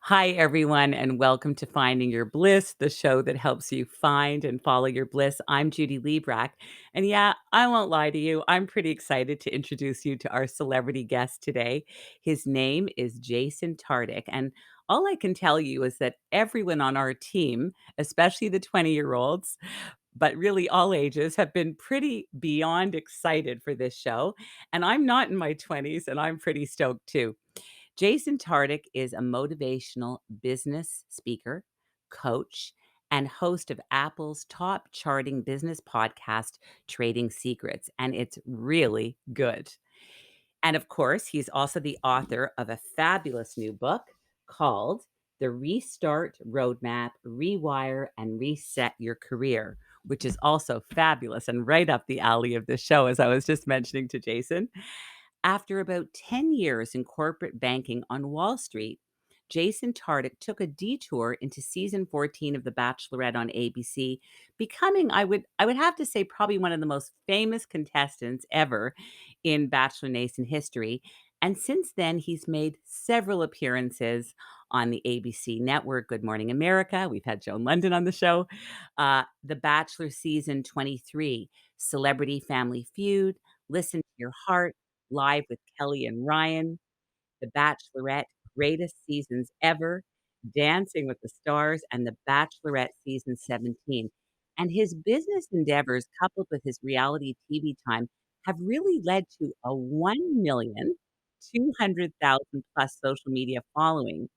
Hi, everyone, and welcome to Finding Your Bliss, the show that helps you find and follow your bliss. I'm Judy Librach. And yeah, I won't lie to you, I'm pretty excited to introduce you to our celebrity guest today. His name is Jason Tartick. And all I can tell you is that everyone on our team, especially the 20-year-olds, but really all ages, have been pretty beyond excited for this show. And I'm not in my 20s, and I'm pretty stoked too. Jason Tartick is a motivational business speaker, coach, and host of Apple's top charting business podcast, Trading Secrets, and it's really good. And of course, he's also the author of a fabulous new book called The Restart Roadmap Rewire and Reset Your Career, which is also fabulous and right up the alley of the show, as I was just mentioning to Jason. After about 10 years in corporate banking on Wall Street, Jason Tartick took a detour into season 14 of The Bachelorette on ABC, becoming, I would have to say, probably one of the most famous contestants ever in Bachelor Nation history. And since then, he's made several appearances on the ABC network, Good Morning America. We've had Joan London on the show. The Bachelor season 23, Celebrity Family Feud, Listen to Your Heart, Live with Kelly and Ryan, The Bachelorette, Greatest Seasons Ever, Dancing with the Stars, and The Bachelorette Season 17. And his business endeavors, coupled with his reality TV time, have really led to a 1,200,000 plus social media following,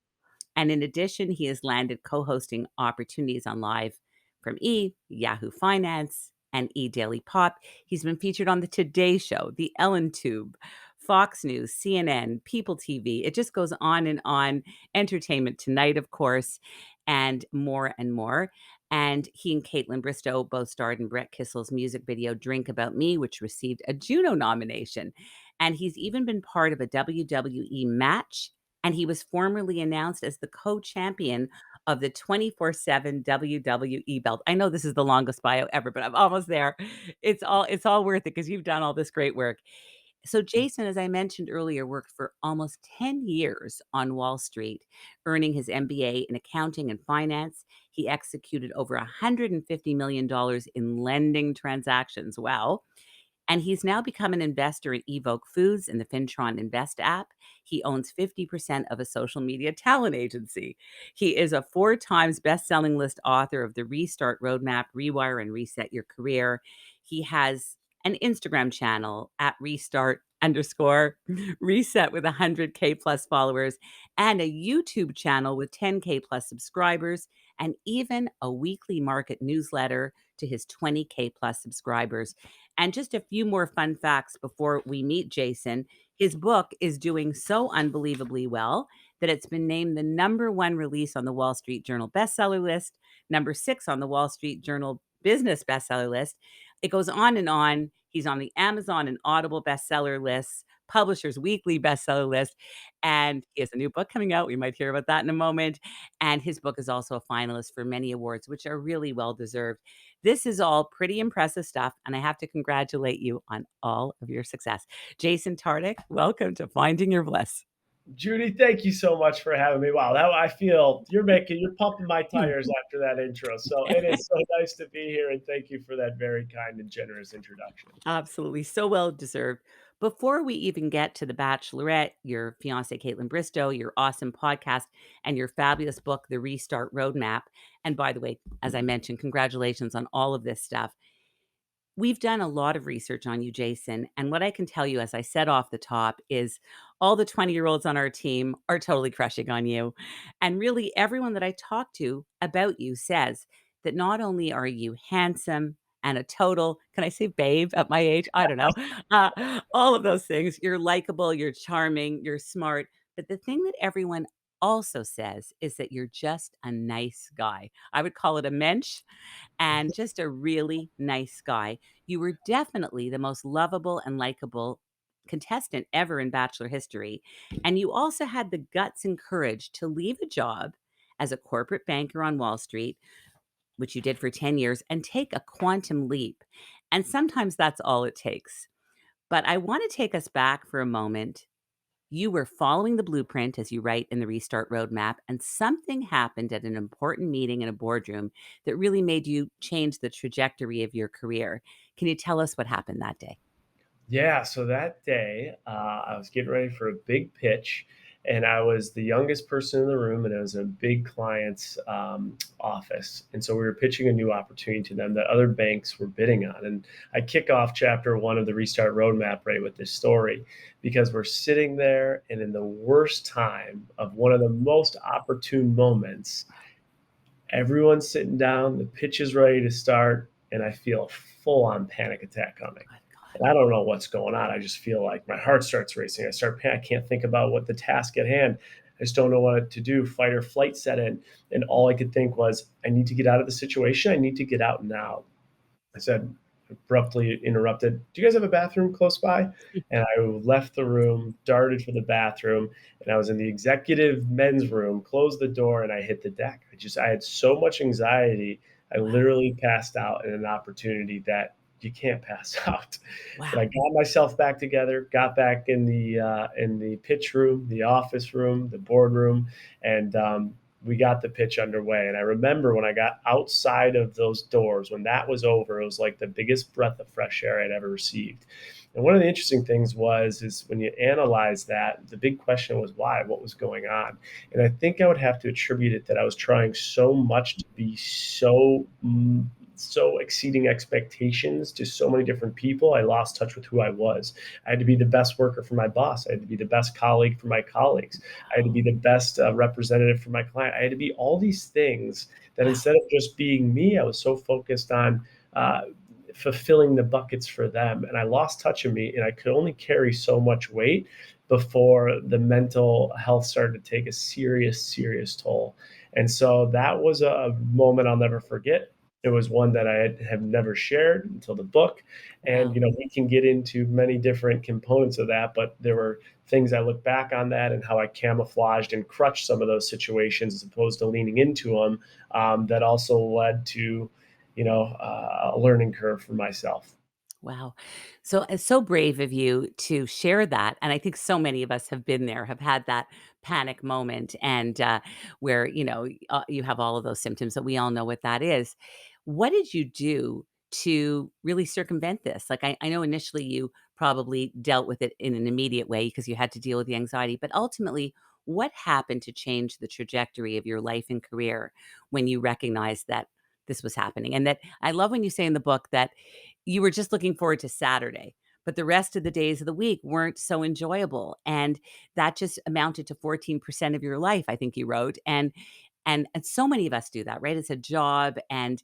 and in addition, he has landed co-hosting opportunities on Live from Yahoo Finance, and Daily Pop. He's been featured on the Today Show, the Ellen Tube, Fox News, CNN, People TV. It just goes on and on. Entertainment Tonight, of course, and more and more. And he and Caitlin Bristow both starred in Brett Kissel's music video Drink About Me, which received a Juno nomination. And he's even been part of a WWE match, and he was formerly announced as the co-champion of the 24/7 WWE belt. I know this is the longest bio ever, but I'm almost there. It's all worth it because you've done all this great work. So Jason, as I mentioned earlier, worked for almost 10 years on Wall Street, earning his MBA in accounting and finance. He executed over $150 million in lending transactions. Wow. And he's now become an investor in Evoke Foods and the Fintron Invest app. He owns 50% of a social media talent agency. He is a 4 times best-selling list author of The Restart Roadmap, Rewire and Reset Your Career. He has an Instagram channel at restart underscore reset with 100K plus followers, and a YouTube channel with 10K plus subscribers, and even a weekly market newsletter to his 20K plus subscribers. And just a few more fun facts before we meet Jason. His book is doing so unbelievably well that it's been named the number one release on the Wall Street Journal bestseller list, number 6 on the Wall Street Journal business bestseller list. It goes on and on. He's on the Amazon and Audible bestseller lists, Publishers Weekly bestseller list, and he has a new book coming out. We might hear about that in a moment. And his book is also a finalist for many awards, which are really well deserved. This is all pretty impressive stuff, and I have to congratulate you on all of your success. Jason Tartick, welcome to Finding Your Bliss. Judy, thank you so much for having me. Wow, now I feel you're pumping my tires after that intro. So it is so nice to be here, and thank you for that very kind and generous introduction. Absolutely, so well deserved. Before we even get to The Bachelorette, your fiancée Caitlin Bristow, your awesome podcast, and your fabulous book, The Restart Roadmap. And by the way, as I mentioned, congratulations on all of this stuff. We've done a lot of research on you, Jason, and what I can tell you, as I said off the top, is all the 20-year-olds on our team are totally crushing on you. And really, everyone that I talk to about you says that not only are you handsome and a total, can I say babe at my age? I don't know. All of those things. You're likable, you're charming, you're smart. But the thing that everyone also says is that you're just a nice guy. I would call it a mensch, and just a really nice guy. You were definitely the most lovable and likable contestant ever in Bachelor history. And you also had the guts and courage to leave a job as a corporate banker on Wall Street, which you did for 10 years, and take a quantum leap. And sometimes that's all it takes. But I want to take us back for a moment You were following the blueprint, as you write in the Restart Roadmap, and something happened at an important meeting in a boardroom that really made you change the trajectory of your career. Can you tell us what happened that day? Yeah, so that day, I was getting ready for a big pitch, and I was the youngest person in the room, and it was a big client's office. And so we were pitching a new opportunity to them that other banks were bidding on. And I kick off chapter one of the Restart Roadmap right with this story because we're sitting there, and in the worst time of one of the most opportune moments, everyone's sitting down, the pitch is ready to start, and I feel a full on panic attack coming. Good God. And I don't know what's going on. I just feel like my heart starts racing. I can't think about what the task at hand. I just don't know what to do. Fight or flight set in. And all I could think was, I need to get out of the situation. I need to get out now. I said, abruptly interrupted, "Do you guys have a bathroom close by?" And I left the room, darted for the bathroom, and I was in the executive men's room, closed the door, and I hit the deck. I had so much anxiety. I Wow. literally passed out in an opportunity that you can't pass out. But I Wow. got myself back together, got back in the pitch room, the office room, the boardroom, and we got the pitch underway. And I remember when I got outside of those doors, when that was over, it was like the biggest breath of fresh air I'd ever received. And one of the interesting things is when you analyze that, the big question was why, what was going on? And I think I would have to attribute it that I was trying so much to be so exceeding expectations to so many different people. I lost touch with who I was. I had to be the best worker for my boss. I had to be the best colleague for my colleagues. I had to be the best representative for my client. I had to be all these things that Wow. instead of just being me, I was so focused on uh, fulfilling the buckets for them. And I lost touch of me, and I could only carry so much weight before the mental health started to take a serious, serious toll. And so that was a moment I'll never forget. It was one that have never shared until the book. And, Wow. we can get into many different components of that, but there were things I look back on that and how I camouflaged and crutched some of those situations as opposed to leaning into them, that also led to, a learning curve for myself. Wow. So it's so brave of you to share that. And I think so many of us have been there, have had that panic moment and where, you have all of those symptoms that we all know what that is. What did you do to really circumvent this? Like, I know initially you probably dealt with it in an immediate way because you had to deal with the anxiety, but ultimately, what happened to change the trajectory of your life and career when you recognized that this was happening? And that I love when you say in the book that you were just looking forward to Saturday, but the rest of the days of the week weren't so enjoyable, and that just amounted to 14% of your life, I think you wrote, and so many of us do that, right? It's a job and,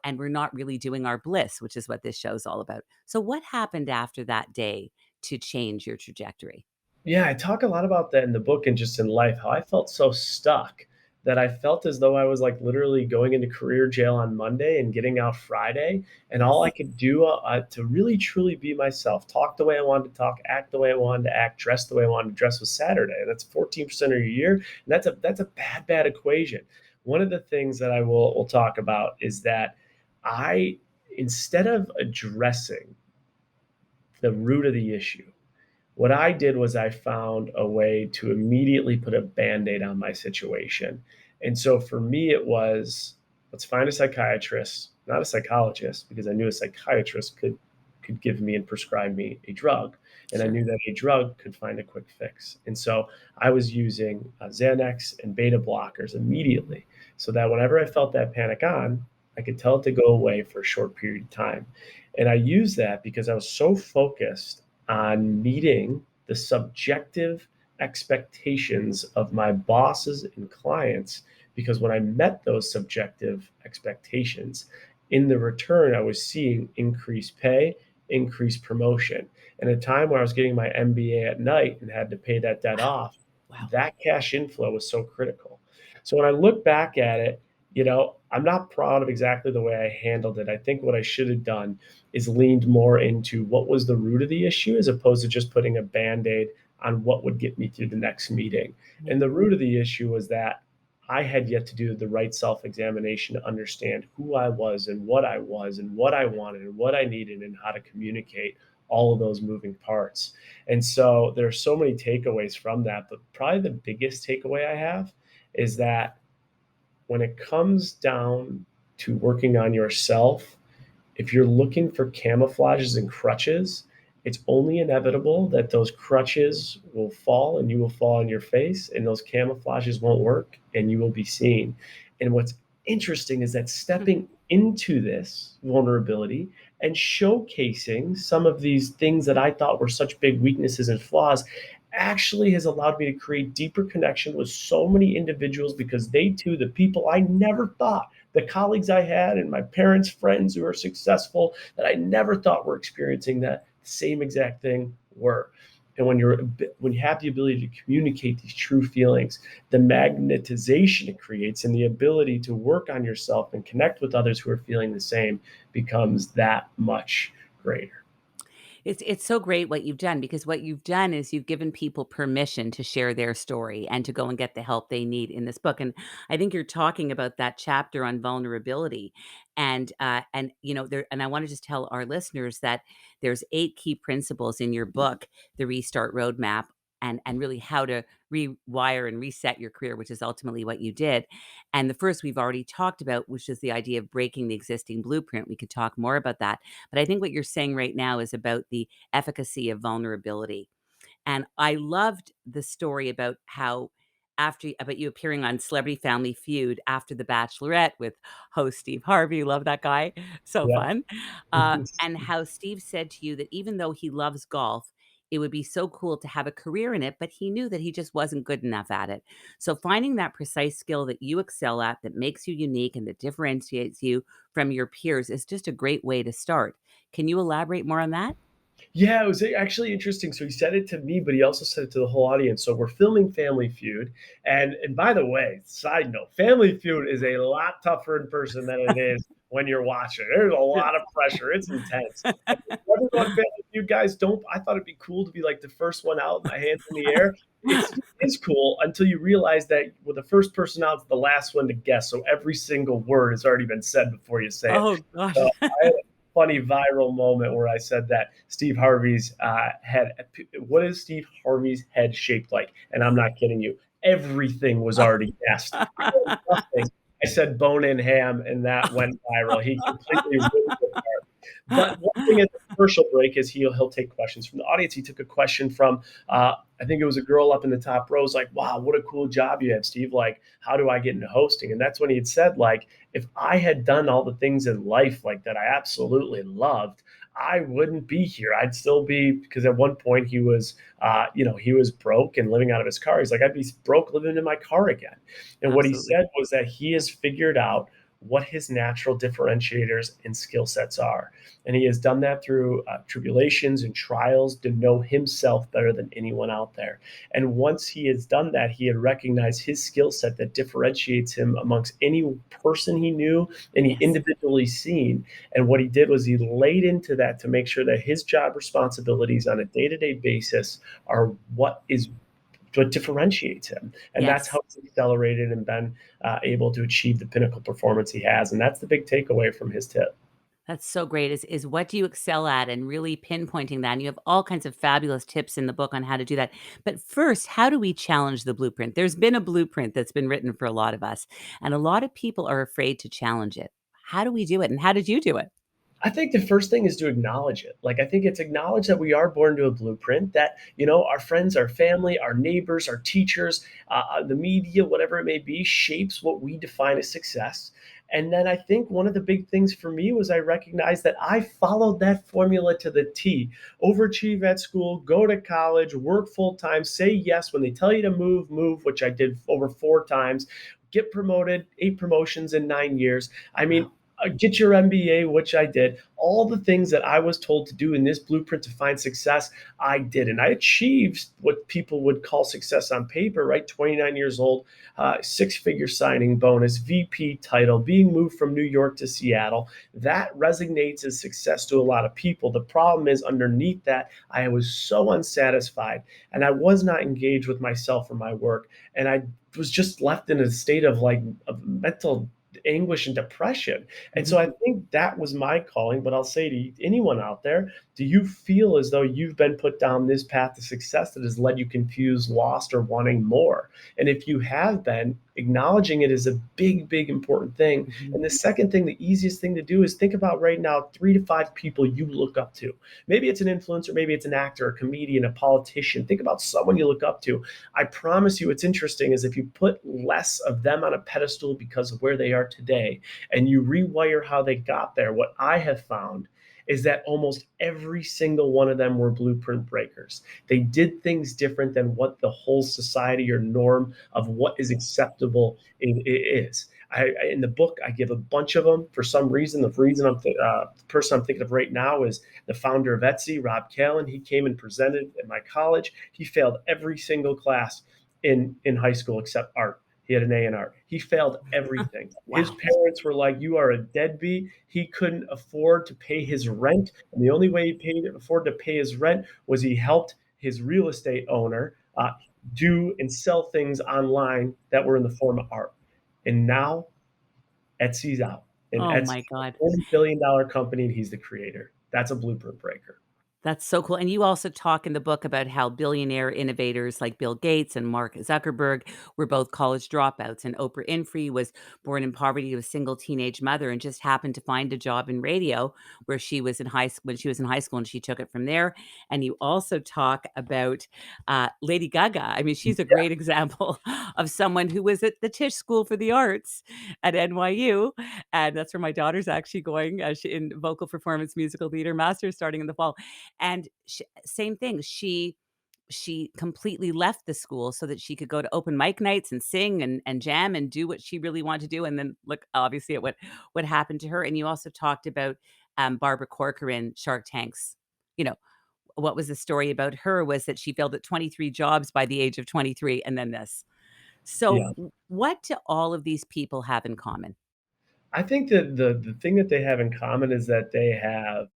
and we're not really doing our bliss, which is what this show's all about. So what happened after that day to change your trajectory? Yeah, I talk a lot about that in the book and just in life, how I felt so stuck that I felt as though I was like literally going into career jail on Monday and getting out Friday. And all I Yes. could do to really truly be myself, talk the way I wanted to talk, act the way I wanted to act, dress the way I wanted to dress was Saturday. And that's 14% of your year. And that's a bad, bad equation. One of the things that will talk about is that I, instead of addressing the root of the issue, what I did was I found a way to immediately put a band-aid on my situation. And so for me, it was, let's find a psychiatrist, not a psychologist, because I knew a psychiatrist could give me and prescribe me a drug. And I Sure. knew that a drug could find a quick fix. And so I was using Xanax and beta blockers immediately so that whenever I felt that panic on, I could tell it to go away for a short period of time. And I used that because I was so focused on meeting the subjective expectations of my bosses and clients. Because when I met those subjective expectations, in the return, I was seeing increased pay, increased promotion. And at a time where I was getting my MBA at night and had to pay that debt Wow. off, Wow. that cash inflow was so critical. So when I look back at it, I'm not proud of exactly the way I handled it. I think what I should have done is leaned more into what was the root of the issue as opposed to just putting a band-aid on what would get me through the next meeting. Yeah. And the root of the issue was that I had yet to do the right self-examination to understand who I was and what I wanted and what I needed and how to communicate all of those moving parts. And so there are so many takeaways from that, but probably the biggest takeaway I have is that when it comes down to working on yourself, if you're looking for camouflages and crutches, it's only inevitable that those crutches will fall and you will fall on your face, and those camouflages won't work and you will be seen. And what's interesting is that stepping into this vulnerability and showcasing some of these things that I thought were such big weaknesses and flaws actually has allowed me to create deeper connection with so many individuals, because they too, the people I never thought, the colleagues I had and my parents' friends who are successful that I never thought were experiencing that same exact thing were. And when you have the ability to communicate these true feelings, the magnetization it creates and the ability to work on yourself and connect with others who are feeling the same becomes that much greater. It's so great what you've done, because what you've done is you've given people permission to share their story and to go and get the help they need in this book. And I think you're talking about that chapter on vulnerability, and you know there. And I want to just tell our listeners that there's 8 key principles in your book, the Restart Roadmap, and really how to rewire and reset your career, which is ultimately what you did. And the first we've already talked about, which is the idea of breaking the existing blueprint. We could talk more about that. But I think what you're saying right now is about the efficacy of vulnerability. And I loved the story about how about you appearing on Celebrity Family Feud after The Bachelorette with host Steve Harvey. Love that guy. So Yeah. fun. And how Steve said to you that even though he loves golf, it would be so cool to have a career in it, but he knew that he just wasn't good enough at it. So finding that precise skill that you excel at, that makes you unique and that differentiates you from your peers, is just a great way to start. Can you elaborate more on that? Yeah, it was actually interesting. So he said it to me, but he also said it to the whole audience. So we're filming Family Feud, and by the way, side note, Family Feud is a lot tougher in person than it is when you're watching. There's a lot of pressure. It's intense. And everyone Family Feud guys don't. I thought it'd be cool to be like the first one out, my hands in the air. It is cool until you realize that with the first person out is the last one to guess. So every single word has already been said before you say it. Oh gosh. So I had a funny viral moment where I said that Steve Harvey's head. What is Steve Harvey's head shaped like? And I'm not kidding you. Everything was already guessed. I had nothing. I said bone in ham, and that went viral. He completely ruined it. But one thing at the commercial break is he'll take questions from the audience. He took a question from I think it was a girl up in the top row. Was like, "Wow, what a cool job you have, Steve! Like, how do I get into hosting?" And that's when he had said, like, if I had done all the things in life like that I absolutely loved, I wouldn't be here. I'd still be, because at one point he was, he was broke and living out of his car. He's like, I'd be broke living in my car again. And what he Absolutely. said was that he has figured out what his natural differentiators and skill sets are. And he has done that through tribulations and trials to know himself better than anyone out there. And once he has done that, he had recognized his skill set that differentiates him amongst any person he knew, any Yes. individually seen. And what he did was he laid into that to make sure that his job responsibilities on a day-to-day basis are what differentiates him. And that's Yes. how he's accelerated and been able to achieve the pinnacle performance he has. And that's the big takeaway from his tip. That's so great, is what do you excel at, and really pinpointing that, and you have all kinds of fabulous tips in the book on how to do that. But first, how do we challenge the blueprint? There's been a blueprint that's been written for a lot of us, and a lot of people are afraid to challenge it. How do we do it, and how did you do it? I think the first thing is to acknowledge it. Like, I think it's acknowledge that we are born to a blueprint, that, our friends, our family, our neighbors, our teachers, the media, whatever it may be, shapes what we define as success. And then I think one of the big things for me was I recognized that I followed that formula to the T. Overachieve at school, go to college, work full time, say yes. When they tell you to move, move, which I did over 4 times, get promoted, 8 promotions in 9 years. I mean, Wow. get your MBA, which I did. All the things that I was told to do in this blueprint to find success, I did. And I achieved what people would call success on paper, right? 29 years old, 6-figure signing bonus, VP title, being moved from New York to Seattle. That resonates as success to a lot of people. The problem is underneath that, I was so unsatisfied and I was not engaged with myself or my work. And I was just left in a state of like of mental anguish and depression. And so Mhm. I think that was my calling. But I'll say to anyone out there, do you feel as though you've been put down this path to success that has led you confused, lost, or wanting more? And if you have been, acknowledging it is a big, big important thing. Mhm. And the second thing, the easiest thing to do is think about right now 3 to 5 people you look up to. Maybe it's an influencer, maybe it's an actor, a comedian, a politician. Think about someone you look up to. I promise you, what's interesting is if you put less of them on a pedestal because of where they are today and you rewire how they got there, what I have found is that almost every single one of them were blueprint breakers. They did things different than what the whole society or norm of what is acceptable is. In the book, I give a bunch of them. For some reason, the person I'm thinking of right now is the founder of Etsy, Rob Callen. He came and presented at my college. He failed every single class in high school except art. He had an A in art. He failed everything. His Wow. parents were like, "You are a deadbeat." He couldn't afford to pay his rent, and the only way he paid afford to pay his rent was he helped his real estate owner do and sell things online that were in the form of art. And now Etsy's out, and Oh Etsy's my a god. $40 billion company, and he's the creator. That's a blueprint breaker. That's so cool, and you also talk in the book about how billionaire innovators like Bill Gates and Mark Zuckerberg were both college dropouts, and Oprah Winfrey was born in poverty to a single teenage mother and just happened to find a job in radio where she was in high school when she was in high school, and she took it from there. And you also talk about, Lady Gaga. I mean, she's a Yeah, great example of someone who was at the Tisch School for the Arts at NYU, and that's where my daughter's actually going, she in vocal performance musical theater master's starting in the fall. And same thing, she completely left the school so that she could go to open mic nights and sing and jam and do what she really wanted to do, and then look obviously at what happened to her. And you also talked about, Barbara Corcoran, Shark Tank's, you know, what was the story about her was that she failed at 23 jobs by the age of 23 and then this. So, yeah. what do all of these people have in common? I think that the thing that they have in common is that they have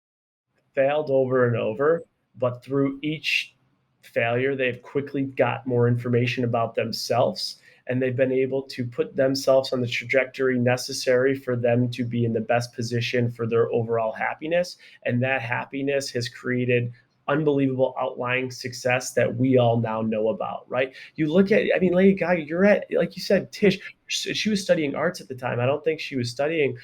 failed over and over, but through each failure, they've quickly got more information about themselves, and they've been able to put themselves on the trajectory necessary for them to be in the best position for their overall happiness. And that happiness has created unbelievable outlying success that we all now know about, right? You look at, I mean, Lady Gaga, you're at, like you said, Tish, she was studying arts at the time. I don't think she was studying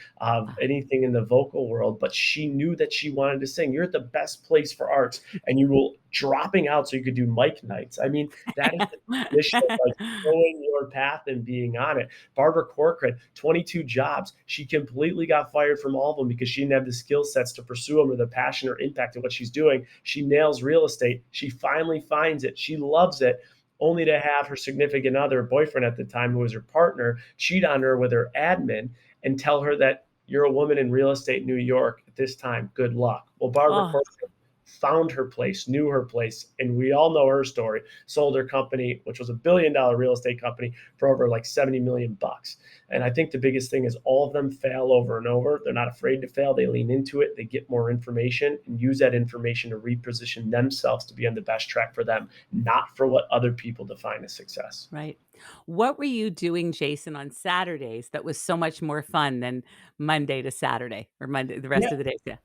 anything in the vocal world, but she knew that she wanted to sing. You're at the best place for arts, and you will dropping out so you could do mic nights. I mean, that is the definition of like knowing your path and being on it. Barbara Corcoran, 22 jobs. She completely got fired from all of them because she didn't have the skill sets to pursue them or the passion or impact of what she's doing. She nails real estate. She finally finds it. She loves it, only to have her significant other, boyfriend at the time, who was her partner, cheat on her with her admin and tell her that you're a woman in real estate in New York at this time. Good luck. Well, Barbara Oh, Corcoran found her place, knew her place, and we all know her story. Sold her company, which was a $1 billion real estate company, for over like 70 million bucks. And I think the biggest thing is all of them fail over and over. They're not afraid to fail. They lean into it. They get more information and use that information to reposition themselves to be on the best track for them, not for what other people define as success. right. What were you doing, Jason, on Saturdays that was so much more fun than Monday to Saturday or Monday the Yeah, rest of the days? Yeah.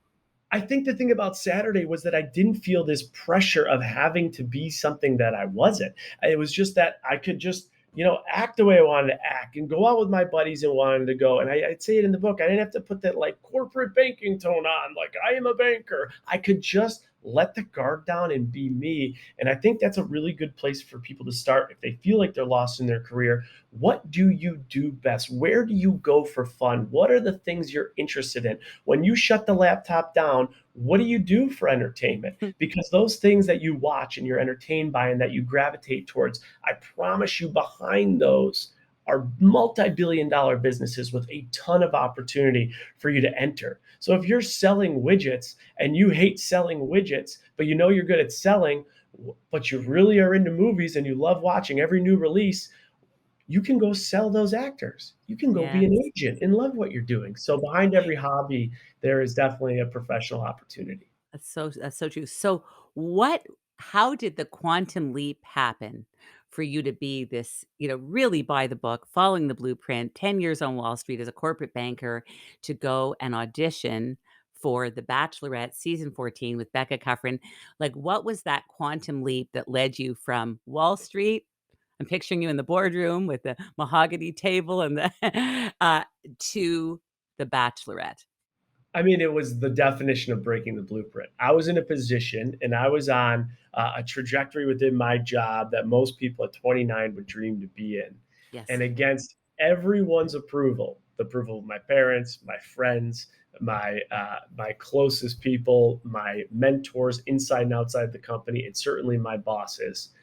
I think the thing about Saturday was that I didn't feel this pressure of having to be something that I wasn't. It was just that I could just, act the way I wanted to act and go out with my buddies and wanted to go. And I'd say it in the book. I didn't have to put that like corporate banking tone on, like I am a banker. I could just let the guard down and be me. And I think that's a really good place for people to start if they feel like they're lost in their career. What do you do best? Where do you go for fun? What are the things you're interested in? When you shut the laptop down, what do you do for entertainment? Because those things that you watch and you're entertained by and that you gravitate towards, I promise you, behind those are multi-billion-dollar businesses with a ton of opportunity for you to enter. So if you're selling widgets and you hate selling widgets, but you know you're good at selling, but you really are into movies and you love watching every new release, you can go sell those actors. You can go be an Yes. agent and love what you're doing. So behind every hobby, there is definitely a professional opportunity. That's so true. So what how did the quantum leap happen for you to be this, really by the book, following the blueprint, 10 years on Wall Street as a corporate banker to go and audition for The Bachelorette season 14 with Becca Kufrin? Like, what was that quantum leap that led you from Wall Street? I'm picturing you in the boardroom with the mahogany table and the to The Bachelorette. I mean, it was the definition of breaking the blueprint. I was in a position and I was on a trajectory within my job that most people at 29 would dream to be in. And Yes. against everyone's approval, the approval of my parents, my friends, my closest people, my mentors inside and outside the company, and certainly my bosses,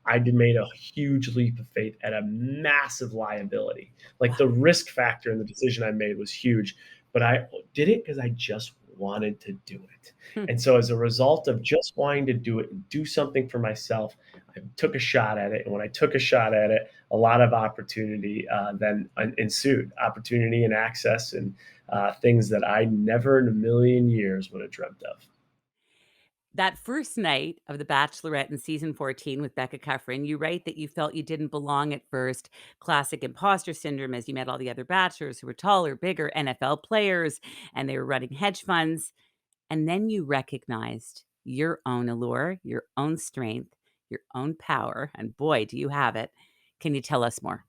I did made a huge leap of faith at a massive liability. Like Wow. the risk factor in the decision I made was huge, but I did it because I just wanted to do it. Hmm. And so as a result of just wanting to do it and do something for myself, I took a shot at it. And when I took a shot at it, a lot of opportunity then ensued, opportunity and access and things that I never in a million years would have dreamt of. That first night of The Bachelorette in season 14 with Becca Kufrin, you write that you felt you didn't belong at first. Classic imposter syndrome as you met all the other bachelors who were taller, bigger, NFL players, and they were running hedge funds. And then you recognized your own allure, your own strength, your own power. And boy, do you have it. Can you tell us more?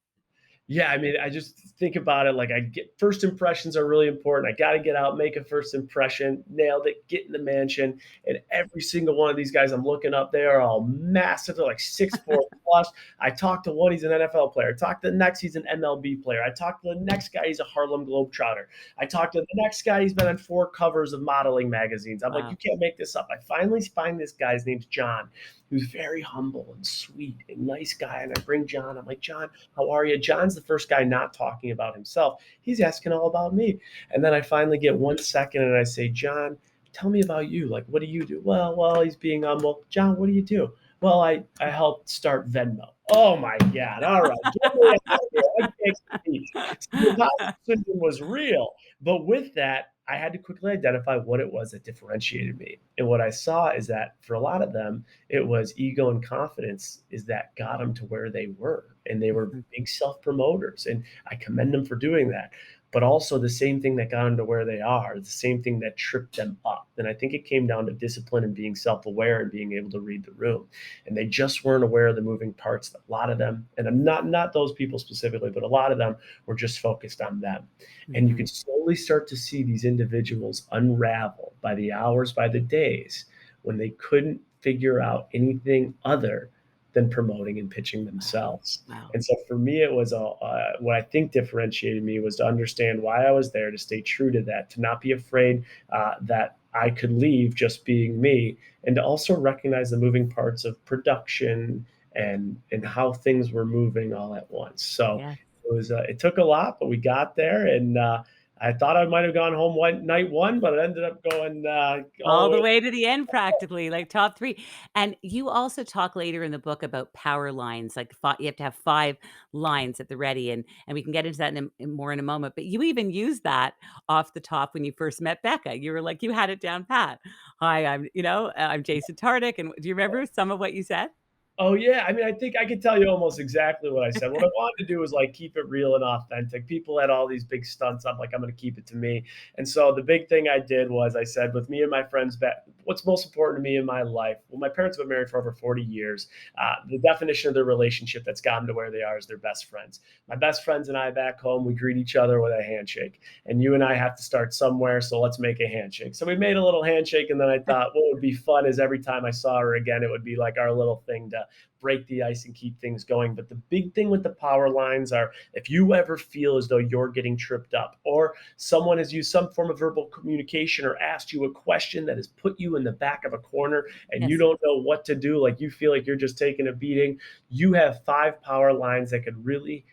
Yeah, I mean, I just think about it like I get first impressions are really important. I got to get out, make a first impression, nailed it, get in the mansion. And every single one of these guys I'm looking up, they are all massive. They're like 6'4" plus. I talked to one, he's an NFL player. I talked to the next, he's an MLB player. I talked to the next guy, he's a Harlem Globetrotter. I talked to the next guy, he's been on 4 covers of modeling magazines. I'm like, you Wow. can't make this up. I finally find this guy, his name's John, who's very humble and sweet and nice guy. And I bring John, I'm like, John, how are you? John's the first guy not talking about himself. He's asking all about me. And then I finally get 1 second and I say, John, tell me about you. Like, what do you do? Well, he's being humble. John, what do you do? Well, I helped start Venmo. Oh my God. All right. Get me out of here. I can't compete. So the imposter syndrome was real. But with that, I had to quickly identify what it was that differentiated me. And what I saw is that for a lot of them, it was ego and confidence is that got them to where they were. And they were Mhm. big self promoters. And I commend them for doing that. But also the same thing that got them to where they are, the same thing that tripped them up. And I think it came down to discipline and being self aware and being able to read the room. And they just weren't aware of the moving parts. A lot of them, and I'm not those people specifically, but a lot of them were just focused on them. And you can Mhm. slowly start to see these individuals unravel by the hours, by the days, when they couldn't figure out anything other than promoting and pitching Wow. themselves. Wow. And so for me, it was what I think differentiated me was to understand why I was there, to stay true to that, to not be afraid that I could leave just being me, and to also recognize the moving parts of production and how things were moving all at once. So Yes. it took a lot, but we got there, and I thought I might have gone home night one, but it ended up going all All the the way. way to the end practically, like top 3. And you also talk later in the book about power lines, like you have to have 5 lines at the ready, and we can get into that more in a moment, but you even used that off the top when you first met Becca. You were like, you had it down pat. "Hi, I'm Jason Tartick," and do you remember some of what you said? Oh yeah, I mean, I think I could tell you almost exactly what I said. What I wanted to do was like keep it real and authentic. People had all these big stunts. I'm like, I'm going to keep it to me. And so the big thing I did was I said, with me and my friends, what's most important to me in my life? Well, my parents have been married for over 40 years. The definition of their relationship that's gotten to where they are is they're best friends. My best friends and I back home, we greet each other with a handshake. And you and I have to start somewhere, so let's make a handshake. So we made a little handshake, and then I thought what would be fun is every time I saw her again, it would be like our little thing to break the ice and keep things going. But the big thing with the power lines are if you ever feel as though you're getting tripped up or someone has used some form of verbal communication or asked you a question that has put you in the back of a corner and you Yes. don't know what to do, like you feel like you're just taking a beating, you have 5 power lines that could really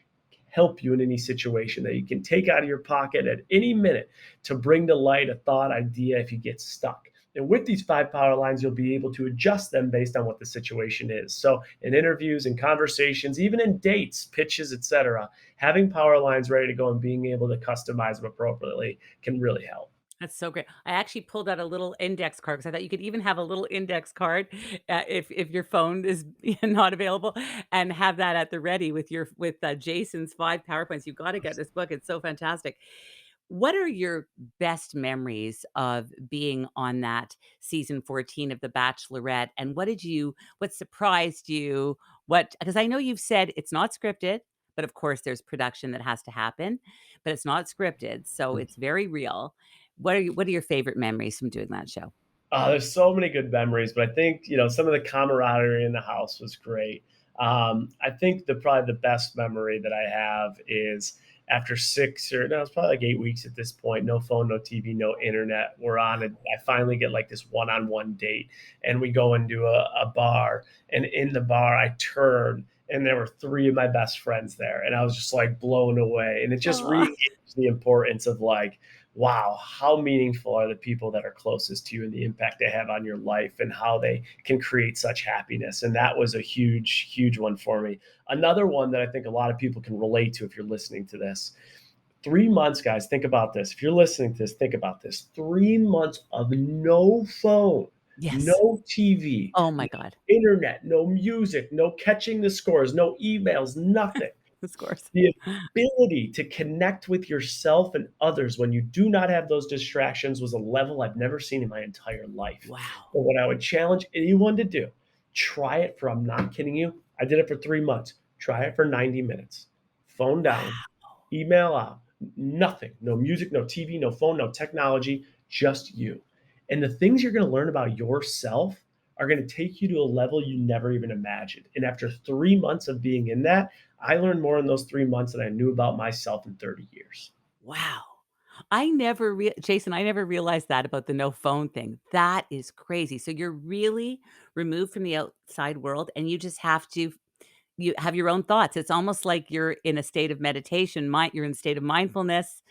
help you in any situation that you can take out of your pocket at any minute to bring to light a thought idea if you get stuck. And with these 5 power lines, you'll be able to adjust them based on what the situation is. So in interviews and conversations, even in dates, pitches, etc., having power lines ready to go and being able to customize them appropriately can really help. That's so great. I actually pulled out a little index card because I thought you could even have a little index card, if your phone is not available, and have that at the ready with Jason's 5 PowerPoints. You gotta get this book, it's so fantastic. What are your best memories of being on that season 14 of The Bachelorette, and what surprised you? What Because I know you've said it's not scripted, but of course, there's production that has to happen, but it's not scripted, so it's very real. What are your favorite memories from doing that show? There's so many good memories, but I think, some of the camaraderie in the house was great. I think probably the best memory that I have is after 6 or no, it's probably like 8 weeks at this point. No phone, no TV, no internet. We're on it. I finally get like this one-on-one date, and we go into a bar. And in the bar, I turn, and there were three of my best friends there, and I was just like blown away. And it just Aw. re-engaged the importance of like, wow, how meaningful are the people that are closest to you and the impact they have on your life and how they can create such happiness. And that was a huge, huge one for me. Another one that I think a lot of people can relate to if you're listening to this. 3 months, guys, think about this. If you're listening to this, think about this. 3 months of no phone, Yes. no TV, Oh no my god. internet, no music, no catching the scores, no emails, nothing. The scores. The ability to connect with yourself and others when you do not have those distractions was a level I've never seen in my entire life. Wow. But what I would challenge anyone to do, try it for, I'm not kidding you, I did it for 3 months. Try it for 90 minutes. Phone down, Wow. email out, nothing, no music, no TV, no phone, no technology, just you. And the things you're going to learn about yourself are going to take you to a level you never even imagined. And after 3 months of being in that, I learned more in those 3 months than I knew about myself in 30 years. Wow. Jason, I never realized that about the no phone thing. That is crazy. So you're really removed from the outside world, and you have your own thoughts. It's almost like you're in a state of meditation, you're in a state of mindfulness,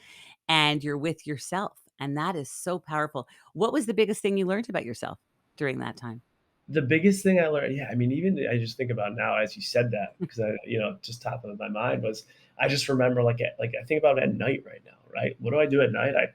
and you're with yourself, and that is so powerful. What was the biggest thing you learned about yourself during that time? The biggest thing I learned, yeah, I mean, even I just think about now as you said that, because just top of my mind was I just remember like I think about it at night right now, right? What do I do at night? I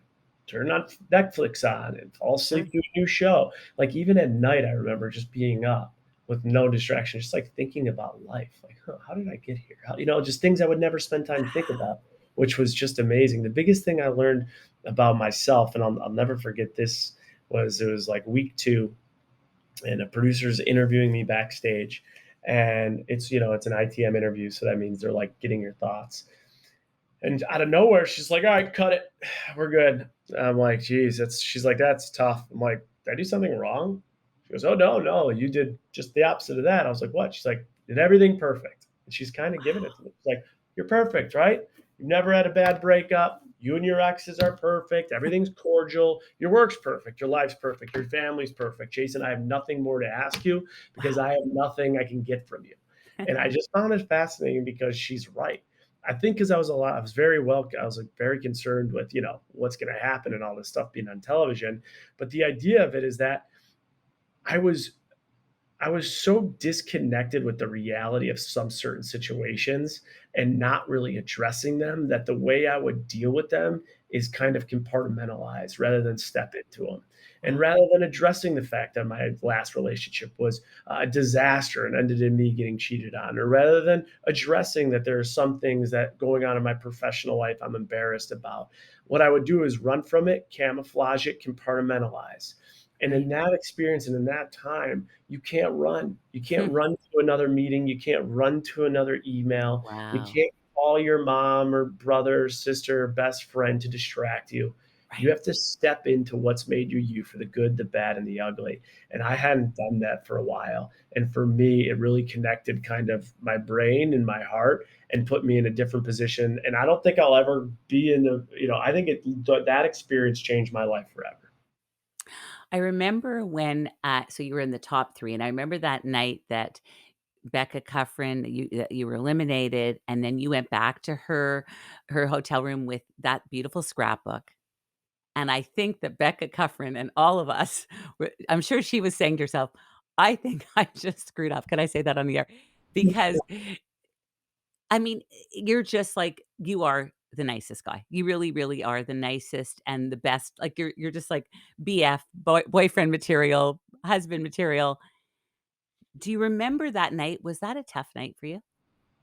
turn on Netflix on and fall Sure. asleep to a new show. Like even at night, I remember just being up with no distraction, just like thinking about life. Like, huh, how did I get here? Just things I would never spend time to think about, which was just amazing. The biggest thing I learned about myself, and I'll never forget this, was it was like week two, and a producer's interviewing me backstage, and it's an ITM interview, so that means they're like getting your thoughts. And out of nowhere, she's like, "All right, cut it. We're good." I'm like, "Geez, that's." She's like, "That's tough." I'm like, "Did I do something wrong?" She goes, "Oh no, no, you did just the opposite of that." I was like, "What?" She's like, "Did everything perfect." And she's kind of giving it to me. She's like, "You're perfect, right? You've never had a bad breakup. You and your exes are perfect. Everything's cordial. Your work's perfect. Your life's perfect. Your family's perfect. Jason, I have nothing more to ask you because Wow. I have nothing I can get from you." And I just found it fascinating because she's right. I think because I was I was like very concerned with, what's going to happen and all this stuff being on television. But the idea of it is that I was I was so disconnected with the reality of some certain situations and not really addressing them that the way I would deal with them is kind of compartmentalized rather than step into them. And Wow. rather than addressing the fact that my last relationship was a disaster and ended in me getting cheated on, or rather than addressing that there are some things that going on in my professional life I'm embarrassed about, what I would do is run from it, camouflage it, compartmentalize. And in Right. that experience and in that time, you can't run. You can't Hmm. run to another meeting. You can't run to another email. You Wow. can't call your mom or brother or sister or best friend to distract you. You Right. have to step into what's made you you for the good, the bad, and the ugly. And I hadn't done that for a while. And for me, it really connected kind of my brain and my heart and put me in a different position. And I don't think I'll ever be in I think that experience changed my life forever. I remember so you were in the top 3, and I remember that night that Becca Cuffrin, that you were eliminated, and then you went back to her hotel room with that beautiful scrapbook, and I think that Becca Cuffrin and all of us I'm sure she was saying to herself, "I think I just screwed up." Can I say that on the air? Because, I mean, you're just like you are the nicest guy. You really, really are the nicest and the best. Like, you're just like BF, boyfriend material, husband material. Do you remember that night? Was that a tough night for you?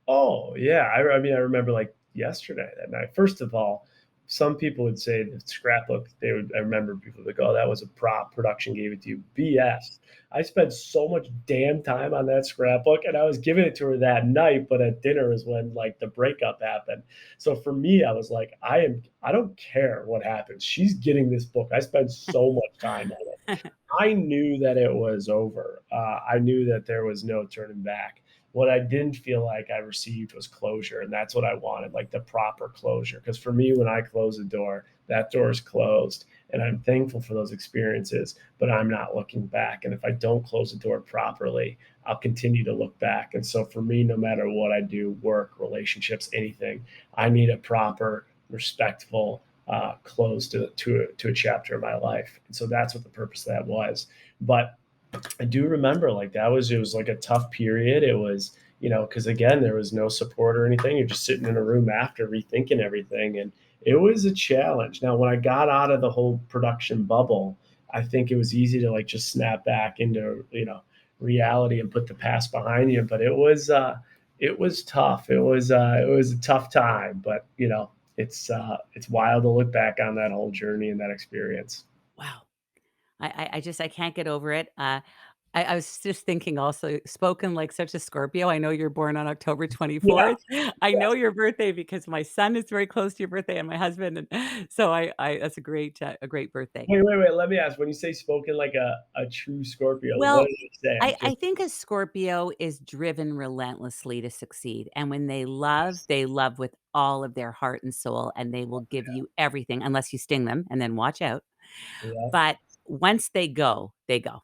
Oh, yeah. I mean, I remember like yesterday that night. First of all, some people would say the scrapbook, I remember people would go, oh, that was a prop. Production gave it to you. BS. I spent so much damn time on that scrapbook and I was giving it to her that night, but at dinner is when like the breakup happened. So for me, I was like, I don't care what happens. She's getting this book. I spent so much time on it. I knew that it was over. I knew that there was no turning back. What I didn't feel like I received was closure, and that's what I wanted, like the proper closure. Because for me, when I close a door, that door is closed, and I'm thankful for those experiences, but I'm not looking back. And if I don't close the door properly, I'll continue to look back. And so for me, no matter what I do, work, relationships, anything, I need a proper, respectful close to a chapter of my life. And so that's what the purpose of that was. But I do remember like it was like a tough period. It was, because again, there was no support or anything. You're just sitting in a room after rethinking everything. And it was a challenge. Now, when I got out of the whole production bubble, I think it was easy to like just snap back into, reality and put the past behind you. But it was tough. It was a tough time, but it's wild to look back on that whole journey and that experience. Wow. I can't get over it. I was just thinking also, spoken like such a Scorpio. I know you're born on October Yeah. 24th. I know your birthday because my son is very close to your birthday and my husband, and so I that's a great birthday. Wait. Let me ask. When you say spoken like a true Scorpio, what Well, are you saying? I Just think a Scorpio is driven relentlessly to succeed, and when yes. they love with all of their heart and soul, and they will give you everything unless you sting them, and then watch out. Yeah. But once they go, they go.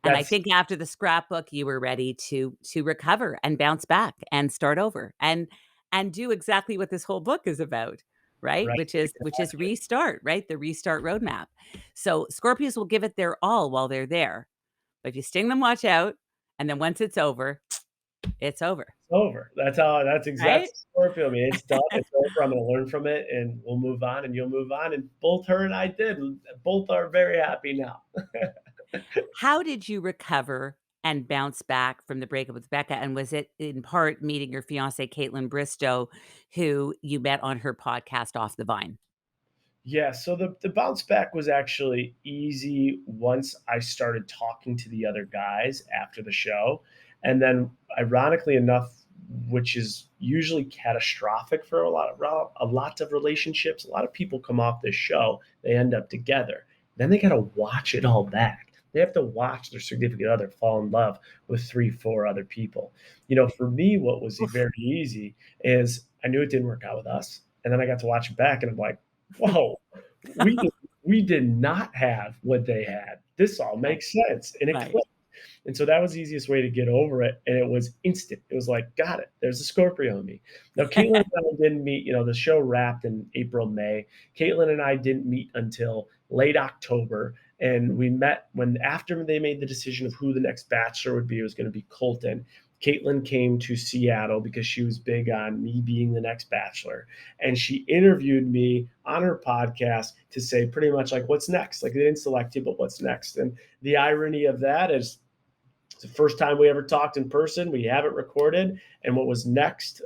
And I That's think after the scrapbook, you were ready to recover and bounce back and start over and do exactly what this whole book is about, right? right. Which is restart, right? The restart roadmap. So Scorpios will give it their all while they're there. But if you sting them, watch out. And then once it's over, it's over, It's over. right? That's Scorpio. I mean, it's done. It's over. I'm going to learn from it, and we'll move on, and you'll move on. And both her and I did. Both are very happy now. How did you recover and bounce back from the breakup with Becca? And was it in part meeting your fiancée, Caitlin Bristow, who you met on her podcast, Off the Vine? Yeah, so the bounce back was actually easy once I started talking to the other guys after the show. And then ironically enough, which is usually catastrophic for a lot of relationships, a lot of people come off this show, they end up together. Then they got to watch it all back. They have to watch their significant other fall in love with 3, 4 other people. For me, what was Oof. very easy is I knew it didn't work out with us. And then I got to watch it back and I'm like, whoa, we did, we did not have what they had. This all Right, makes sense. And it right. clicked. And so that was the easiest way to get over it. And it was instant. It was like, got it. There's a Scorpio in me. Now, Caitlin and I didn't meet, the show wrapped in April, May. Caitlin and I didn't meet until late October. And we met when after they made the decision of who the next bachelor would be, it was going to be Colton. Caitlin came to Seattle because she was big on me being the next bachelor. And she interviewed me on her podcast to say pretty much like, what's next? Like, they didn't select you, but what's next? And the irony of that is it's the first time we ever talked in person. We have it recorded. And what was next,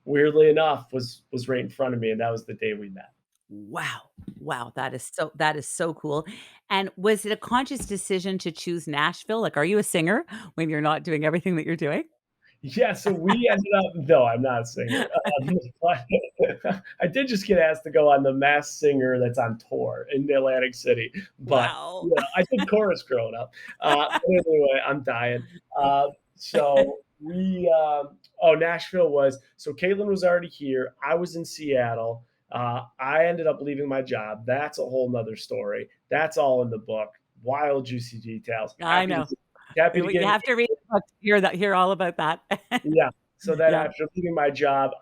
weirdly enough, was right in front of me. And that was the day we met. Wow. Wow, that is so cool. And was it a conscious decision to choose Nashville? Like, are you a singer when you're not doing everything that you're doing? Yeah, so we ended up no, I'm not a singer, but I did just get asked to go on the Masked Singer that's on tour in Atlantic City, but, Wow. I did chorus growing up, but anyway, I'm dying. So Nashville was so Caitlin was already here, I was in Seattle, I ended up leaving my job, that's a whole 'nother story, that's all in the book, wild, juicy details, I know. happy to You get have to read the book to hear all about that. yeah. So then Yeah, after leaving my job,